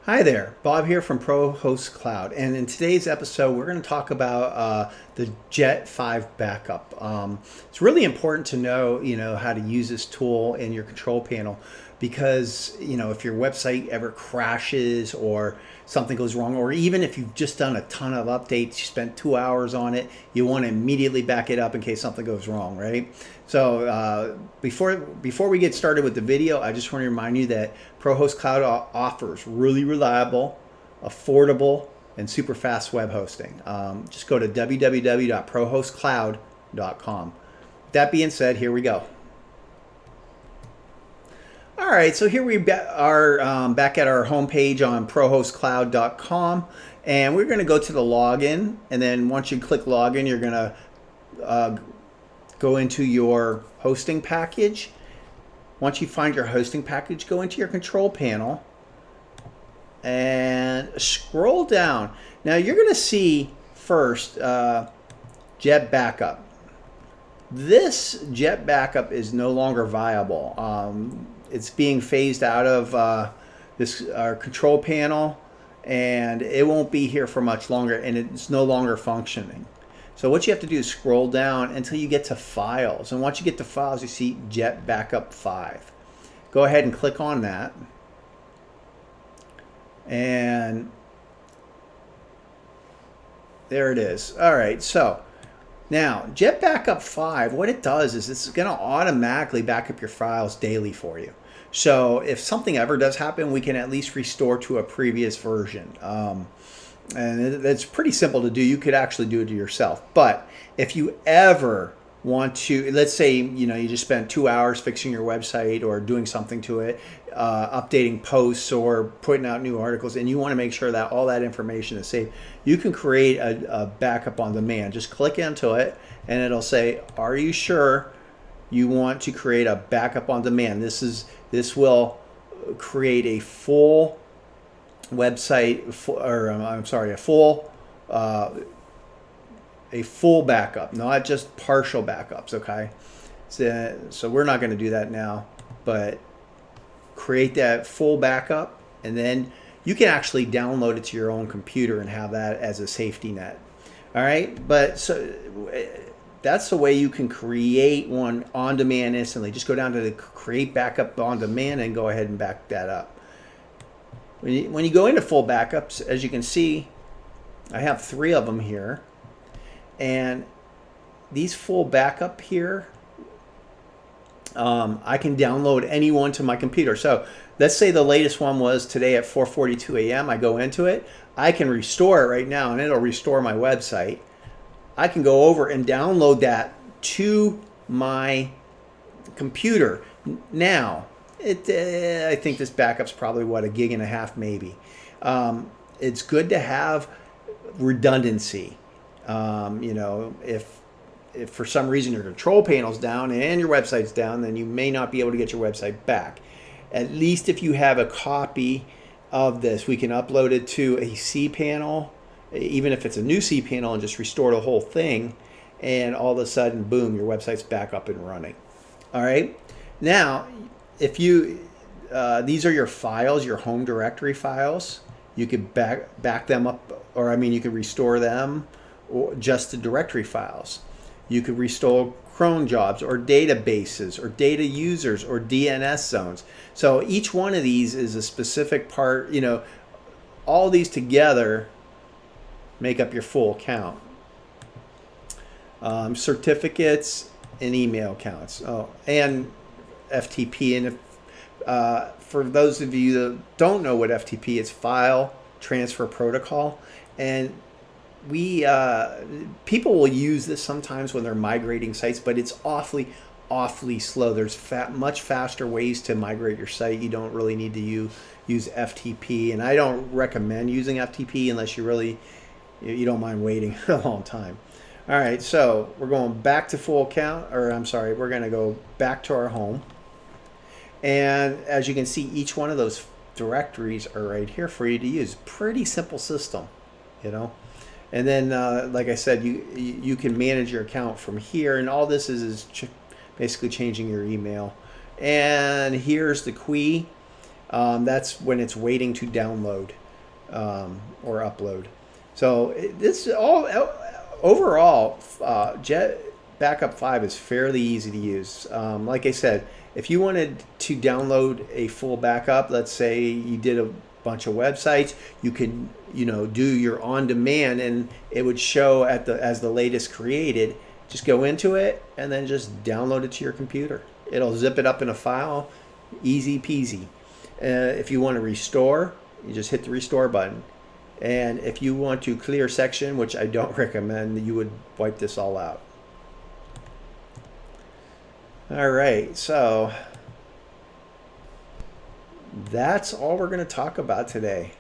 Hi there, Bob here from Prohostcloud, and in today's episode, we're going to talk about the Jet 5 backup. It's really important to know, how to use this tool in your control panel because, if your website ever crashes or something goes wrong, or even if you've just done a ton of updates, you spent 2 hours on it, you want to immediately back it up in case something goes wrong, right? So before we get started with the video, I just want to remind you that Prohostcloud offers really reliable, affordable, and super fast web hosting. Just go to www.prohostcloud.com. That being said, here we go. All right, so here we are back at our homepage on prohostcloud.com, and we're going to go to the login, and then once you click login, you're going to go into your hosting package. Once you find your hosting package, go into your control panel and scroll down. Now you're going to see first Jet Backup. This Jet Backup is no longer viable. It's being phased out of our control panel, and it won't be here for much longer, and it's no longer functioning. So what you have to do is scroll down until you get to Files, and once you get to Files, you see Jet Backup 5. Go ahead and click on that, and there it is. All right, so now Jet Backup 5, what it does is it's going to automatically back up your files daily for you. So if something ever does happen, we can at least restore to a previous version. And it's pretty simple to do. You could actually do it yourself. But if you ever want to, let's say, you just spent 2 hours fixing your website or doing something to it, updating posts or putting out new articles, and you want to make sure that all that information is safe, you can create a backup on demand. Just click into it, and it'll say, are you sure you want to create a backup on demand? This will create a full website, a full backup, not just partial backups, okay? So we're not going to do that now, but create that full backup, and then you can actually download it to your own computer and have that as a safety net. All right, but so that's the way you can create one on demand instantly. Just go down to the create backup on demand and go ahead and back that up. When you go into full backups, as you can see, I have 3 of them here. And these full backup here, I can download any one to my computer. So let's say the latest one was today at 4:42 a.m. I go into it. I can restore it right now, and it'll restore my website. I can go over and download that to my computer. Now, I think this backup's probably, a gig and a half maybe. It's good to have redundancy. If for some reason your control panel's down and your website's down, then you may not be able to get your website back. At least if you have a copy of this, we can upload it to a cPanel, even if it's a new cPanel, and just restore the whole thing, and all of a sudden, boom, your website's back up and running. All right. Now, if you these are your files, your home directory files. You could back them up, or you could restore them, or just the directory files. You could restore cron jobs or databases or data users or DNS zones. So each one of these is a specific part. All these together make up your full account. Certificates and email accounts. Oh, and FTP. And if, for those of you that don't know what FTP is, File Transfer Protocol, and people will use this sometimes when they're migrating sites, but it's awfully slow. There's much faster ways to migrate your site. You don't really need to use FTP, and I don't recommend using FTP unless you don't mind waiting a long time. All right, so we're going back to full account, or we're going to go back to our home. And as you can see, each one of those directories are right here for you to use. Pretty simple system, And then, like I said, you can manage your account from here, and all this is basically changing your email. And here's the key. That's when it's waiting to download or upload. So this all overall, Jet Backup 5 is fairly easy to use. Like I said, if you wanted to download a full backup, let's say you did a bunch of websites, you can do your on demand, and it would show as the latest created. Just go into it and then just download it to your computer. It'll zip it up in a file, easy peasy. If you want to restore, you just hit the restore button. And if you want to clear section, which I don't recommend, you would wipe this all out. All right, so that's all we're going to talk about today.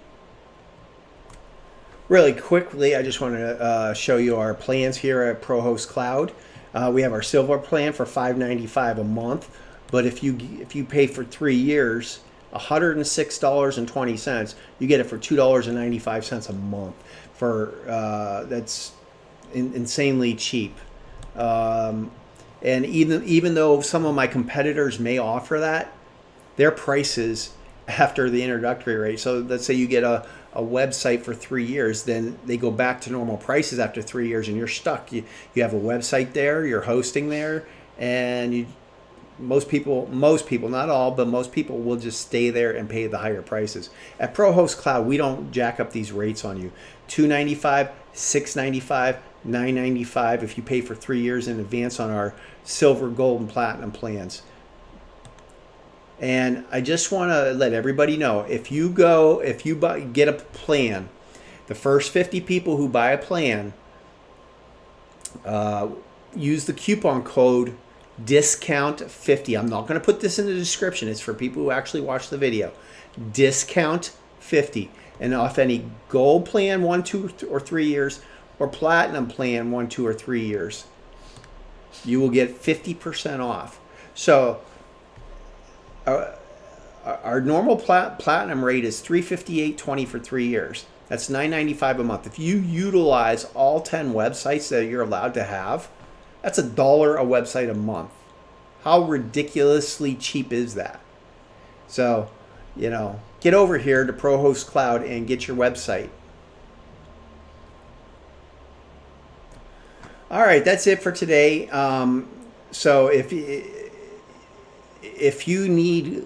Really quickly, I just want to show you our plans here at Prohostcloud. We have our silver plan for $5.95 a month, but if you pay for 3 years, $106.20, you get it for $2.95 a month. That's insanely cheap. And even though some of my competitors may offer that, their prices after the introductory rate. So let's say you get a website for 3 years, then they go back to normal prices after 3 years, and you're stuck. You have a website there, you're hosting there, and most people, not all, but most people will just stay there and pay the higher prices. At Prohostcloud, we don't jack up these rates on you. $2.95, $6.95, $9.95 if you pay for 3 years in advance on our silver, gold, and platinum plans. And I just want to let everybody know, if you get a plan, the first 50 people who buy a plan, use the coupon code discount 50. I'm not going to put this in the description. It's for people who actually watch the video. Discount 50. And off any gold plan 1, 2, or 3 years, or platinum plan 1, 2, or 3 years, you will get 50% off. So our normal platinum rate is $358.20 for 3 years. That's $9.95 a month. If you utilize all 10 websites that you're allowed to have, that's $1 a website a month. How ridiculously cheap is that? So, get over here to Prohostcloud and get your website. All right, that's it for today. So if you need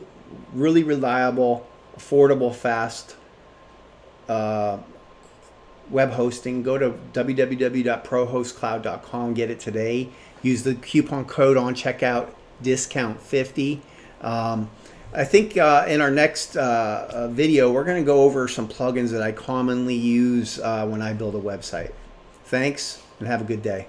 really reliable, affordable, fast web hosting, go to www.prohostcloud.com. Get it today. Use the coupon code on checkout, discount 50. I think in our next video, we're going to go over some plugins that I commonly use when I build a website. Thanks, and have a good day.